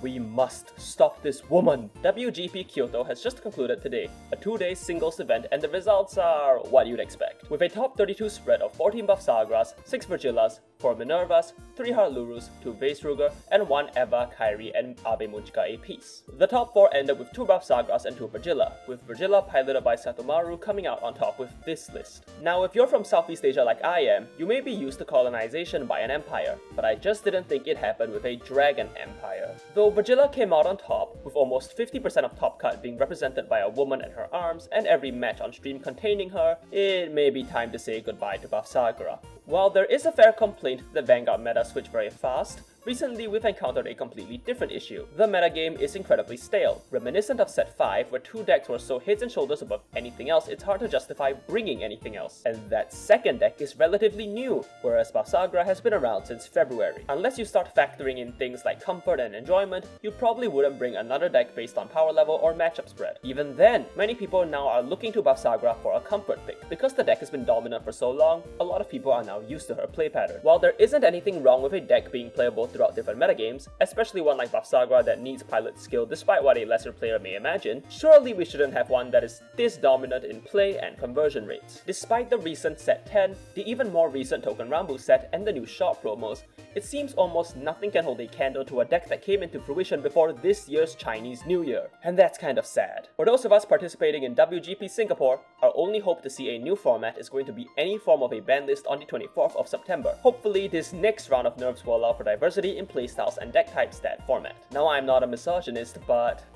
We must stop this woman! WGP Kyoto has just concluded today, a 2-day singles event, and the results are what you'd expect. With a top 32 spread of 14 Bavsargras, 6 Vyrgillas, 4 Minervas, 3 Harlurus, 2 Vyrgilla, and 1 Eva, Kairi, and Abemunchka apiece. The top 4 ended with 2 Bavsargras and 2 Vyrgilla, with Vyrgilla piloted by Satomaru coming out on top with this list. Now if you're from Southeast Asia like I am, you may be used to colonization by an empire, but I just didn't think it happened with a dragon empire. Though Vyrgilla came out on top, with almost 50% of top cut being represented by a woman and her arms, and every match on stream containing her, it may be time to say goodbye to Bavsargra. While there is a fair complaint that Vanguard meta switched very fast, recently we've encountered a completely different issue. The metagame is incredibly stale, reminiscent of set 5 where 2 decks were so heads and shoulders above anything else it's hard to justify bringing anything else. And that second deck is relatively new, whereas Bavsargra has been around since February. Unless you start factoring in things like comfort and enjoyment, you probably wouldn't bring another deck based on power level or matchup spread. Even then, many people now are looking to Bavsargra for a comfort pick. Because the deck has been dominant for so long, a lot of people are now used to her play pattern. While there isn't anything wrong with a deck being playable throughout different metagames, especially one like Bavsargra that needs pilot skill despite what a lesser player may imagine, surely we shouldn't have one that is this dominant in play and conversion rates. Despite the recent set 10, the even more recent Token Rambu set, and the new shop promos, it seems almost nothing can hold a candle to a deck that came into fruition before this year's Chinese New Year, and that's kind of sad. For those of us participating in WGP Singapore, our only hope to see a new format is going to be any form of a ban list on the 24th of September. Hopefully this next round of nerfs will allow for diversity in playstyles and deck types that format. Now I'm not a misogynist, but